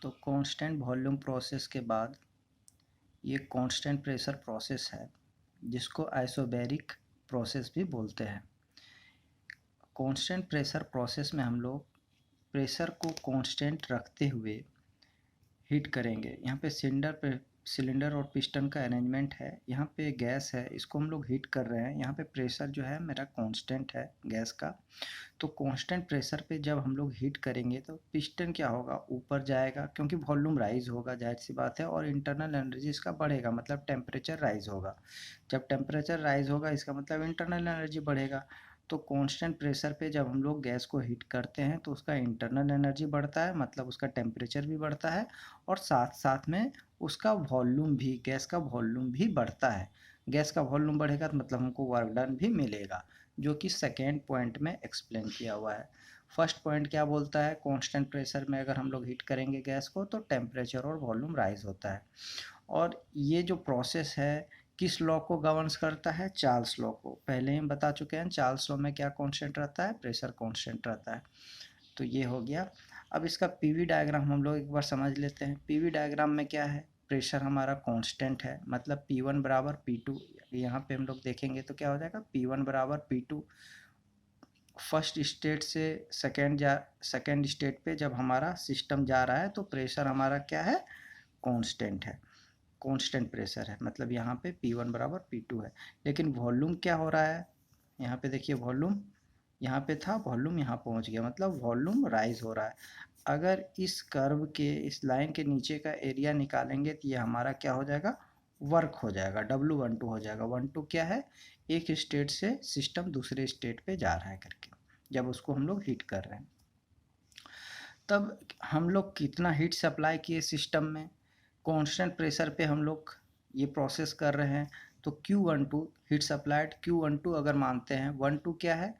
तो constant volume process के बाद ये कांस्टेंट प्रेशर प्रोसेस है जिसको आइसोबैरिक प्रोसेस भी बोलते हैं। कांस्टेंट प्रेशर प्रोसेस में हम लोग प्रेशर को कांस्टेंट रखते हुए हीट करेंगे। यहाँ पे सिलेंडर और पिस्टन का अरेंजमेंट है। यहाँ पे गैस है, इसको हम लोग हीट कर रहे हैं। यहाँ पे प्रेशर जो है मेरा कांस्टेंट है गैस का। तो कांस्टेंट प्रेशर पे जब हम लोग हीट करेंगे तो पिस्टन क्या होगा, ऊपर जाएगा क्योंकि वॉल्यूम राइज होगा, जाहिर सी बात है, और इंटरनल एनर्जी इसका बढ़ेगा, मतलब टेम्परेचर राइज होगा। जब टेम्परेचर राइज होगा इसका मतलब इंटरनल एनर्जी बढ़ेगा। तो कांस्टेंट प्रेशर पे जब हम लोग गैस को हीट करते हैं तो उसका इंटरनल एनर्जी बढ़ता है, मतलब उसका टेम्परेचर भी बढ़ता है, और साथ साथ में उसका वॉल्यूम भी, गैस का वॉल्यूम भी बढ़ता है। गैस का वॉल्यूम बढ़ेगा तो मतलब हमको वर्क डन भी मिलेगा, जो कि सेकेंड पॉइंट में एक्सप्लेन किया हुआ है। फर्स्ट पॉइंट क्या बोलता है, कांस्टेंट प्रेशर में अगर हम लोग हीट करेंगे गैस को तो टेम्परेचर और वॉल्यूम राइज होता है। और ये जो प्रोसेस है किस लॉ को गवर्न्स करता है, चार्ल्स लॉ को। पहले ही हम बता चुके हैं चार्ल्स लॉ में क्या कांस्टेंट रहता है, प्रेशर कांस्टेंट रहता है। तो ये हो गया। अब इसका पीवी डायग्राम हम लोग एक बार समझ लेते हैं। पीवी डायग्राम में क्या है, प्रेशर हमारा कांस्टेंट है, मतलब P1 बराबर P2। यहाँ पे हम लोग देखेंगे तो क्या हो जाएगा, P1 बराबर P2। फर्स्ट स्टेट से सेकेंड स्टेट पे जब हमारा सिस्टम जा रहा है तो प्रेशर हमारा क्या है, कांस्टेंट है, कांस्टेंट प्रेशर है, मतलब यहाँ पे P1 बराबर P2 है। लेकिन वॉल्यूम क्या हो रहा है, यहाँ पे देखिए वॉल्यूम यहाँ पे था, वॉल्यूम यहाँ पहुँच गया, मतलब वॉल्यूम राइज हो रहा है। अगर इस कर्व के, इस लाइन के नीचे का एरिया निकालेंगे तो ये हमारा क्या हो जाएगा, वर्क हो जाएगा, W12 हो जाएगा। 12 क्या है, एक स्टेट से सिस्टम दूसरे स्टेट पे जा रहा है करके, जब उसको हम लोग हीट कर रहे हैं। तब हम लोग कितना हीट सप्लाई किए सिस्टम में, कांस्टेंट प्रेशर पे हम लोग ये प्रोसेस कर रहे हैं। तो Q12 हीट सप्लाइड, Q12 अगर मानते हैं, 12 क्या है,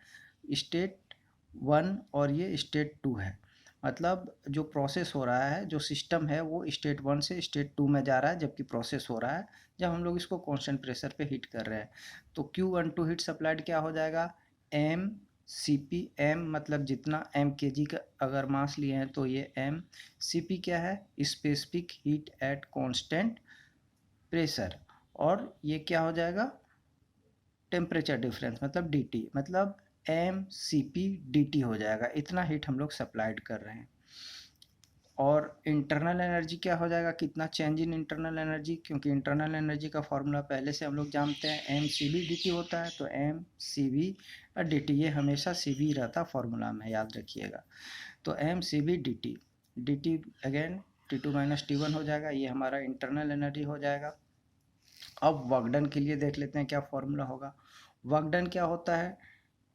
स्टेट 1 और ये स्टेट 2 है। मतलब जो प्रोसेस हो रहा है, जो सिस्टम है वो स्टेट 1 से स्टेट 2 में जा रहा है जबकि प्रोसेस हो रहा है जब हम लोग इसको कांस्टेंट प्रेशर पे हीट कर रहे हैं। तो Q12 हीट सप्लाइड क्या हो जाएगा, एम सी पी, एम मतलब जितना एम के जी का अगर मास लिए हैं तो ये एम, सी पी क्या है, specific heat at constant pressure, और ये क्या हो जाएगा, टेम्परेचर डिफरेंस, मतलब डी टी, मतलब M C P D T हो जाएगा। इतना हीट हम लोग सप्लाइड कर रहे हैं। और इंटरनल एनर्जी क्या हो जाएगा, कितना चेंज इन इंटरनल एनर्जी, क्योंकि इंटरनल एनर्जी का फॉर्मूला पहले से हम लोग जानते हैं, M C B D T होता है। तो M C B D T, ये हमेशा सी बी रहता फॉर्मूला में, याद रखिएगा। तो M C B D T again T2 minus T1 हो जाएगा, ये हमारा इंटरनल एनर्जी हो जाएगा। अब वर्क डन के लिए देख लेते हैं क्या फॉर्मूला होगा। वर्क डन क्या होता है,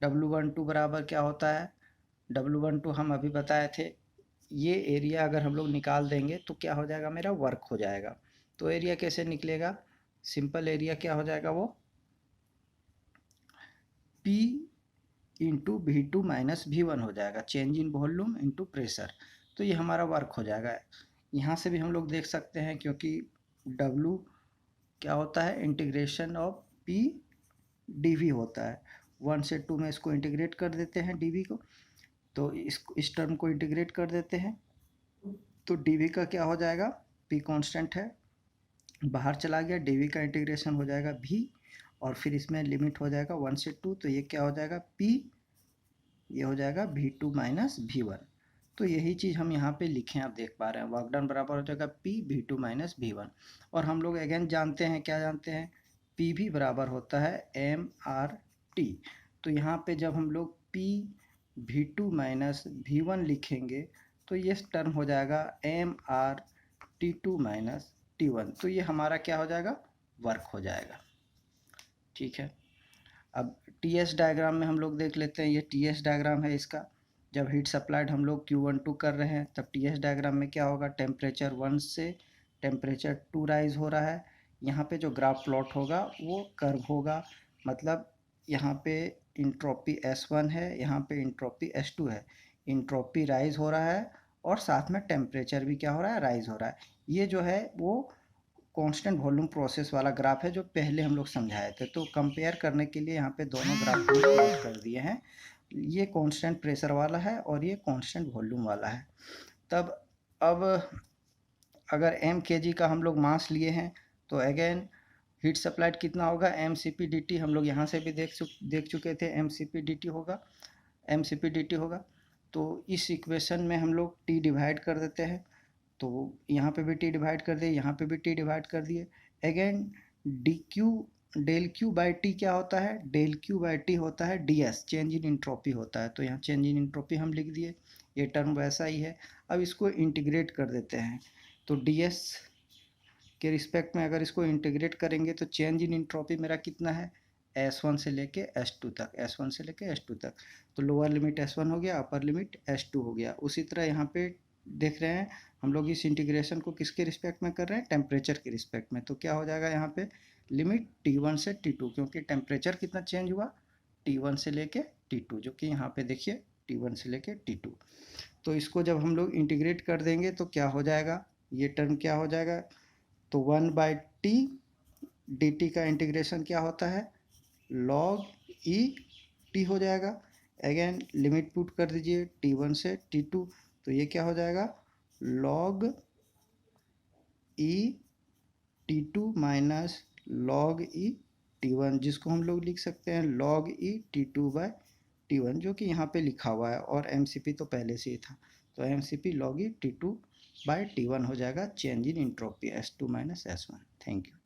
W12 बराबर क्या होता है, W12 हम अभी बताए थे, ये एरिया अगर हम लोग निकाल देंगे तो क्या हो जाएगा, मेरा वर्क हो जाएगा। तो एरिया कैसे निकलेगा, सिंपल एरिया क्या हो जाएगा, वो P into V2 minus V1 हो जाएगा, change in volume into pressure. तो ये हमारा वर्क हो जाएगा। यहाँ से भी हम लोग देख सकते हैं, क्योंकि W क्या होता है, इंटीग्रेशन ऑफ P dV होता है। 1 से 2 में इसको इंटीग्रेट कर देते हैं dV को, तो इस टर्म को इंटीग्रेट कर देते हैं तो dV का क्या हो जाएगा, P कांस्टेंट है, बाहर चला गया, dV का इंटीग्रेशन हो जाएगा V, और फिर इसमें लिमिट हो जाएगा 1 से 2, तो ये क्या हो जाएगा P, ये हो जाएगा V2 माइनस V1। तो यही चीज़ हम यहाँ पे लिखे, आप देख पा रहे हैं, वर्क डन बराबर हो जाएगा P V2 माइनस V1। और हम लोग अगेन जानते हैं, क्या जानते हैं, P भी बराबर होता है MRT। तो यहाँ पे जब हम लोग P V2 माइनस V1 लिखेंगे तो ये टर्म हो जाएगा MRT2 माइनस T1। तो ये हमारा क्या हो जाएगा, वर्क हो जाएगा। ठीक है, अब टी एस डायग्राम में हम लोग देख लेते हैं। ये टी एस डायग्राम है इसका। जब हीट सप्लाइड हम लोग Q12 कर रहे हैं तब टी एस डायग्राम में क्या होगा, टेम्परेचर 1 से टेम्परेचर 2 राइज हो रहा है। यहाँ पे जो ग्राफ प्लॉट होगा वो कर्व होगा, मतलब यहाँ पे इंट्रोपी S1 है, यहाँ पे इंट्रोपी S2 है। इंट्रोपी राइज हो रहा है और साथ में टेम्परेचर भी क्या हो रहा है, राइज हो रहा है। ये जो है वो कांस्टेंट वॉल्यूम प्रोसेस वाला ग्राफ है जो पहले हम लोग समझाए थे। तो कंपेयर करने के लिए यहाँ पे दोनों ग्राफ को प्लॉट कर दिए हैं। ये कांस्टेंट प्रेशर वाला है और ये कांस्टेंट वॉल्यूम वाला है। तब अब अगर एम के जी का हम लोग मास लिए हैं तो अगेन हीट सप्लाइड कितना होगा, M C P D T, हम लोग यहाँ से भी देख चुके थे, M C P D T होगा, M C P D T होगा। तो इस इक्वेशन में हम लोग टी डिवाइड कर देते हैं, तो यहाँ पे भी टी डिवाइड कर दिए, यहाँ पे भी टी डिवाइड कर दिए। Again D Q, del Q by T क्या होता है, डेल क्यू बाई टी होता है D S, change in entropy होता है, तो यहाँ चेंज इन इंट्रोपी हम लिख दिए, ये टर्म वैसा ही है। अब इसको इंटीग्रेट कर देते हैं, तो डी एस के रिस्पेक्ट में अगर इसको इंटीग्रेट करेंगे तो चेंज इन इंट्रोपी मेरा कितना है, S1 से लेके S2 तक, S1 से लेके S2 तक, तो लोअर लिमिट S1 हो गया, अपर लिमिट S2 हो गया। उसी तरह यहाँ पे देख रहे हैं हम लोग इस इंटीग्रेशन को किसके रिस्पेक्ट में कर रहे हैं, टेम्परेचर के रिस्पेक्ट में, तो क्या हो जाएगा यहाँ पे लिमिट T1 से T2, क्योंकि टेम्परेचर कितना चेंज हुआ, T1 से लेके T2, जो कि यहाँ पे देखिए T1 से लेके T2। तो इसको जब हम लोग इंटीग्रेट कर देंगे तो क्या हो जाएगा, ये टर्म क्या हो जाएगा, तो 1/T डी टी का इंटीग्रेशन क्या होता है, लॉग ई टी हो जाएगा। अगेन लिमिट पुट कर दीजिए T1 से T2, तो ये क्या हो जाएगा, लॉग ई T2 माइनस लॉग ई T1, जिसको हम लोग लिख सकते हैं लॉग ई T2 बाय T1, जो कि यहाँ पे लिखा हुआ है, और MCP तो पहले से ही था, तो MCP लॉग ई T2 बाय T1 हो जाएगा change in entropy S2 minus S1। Thank you.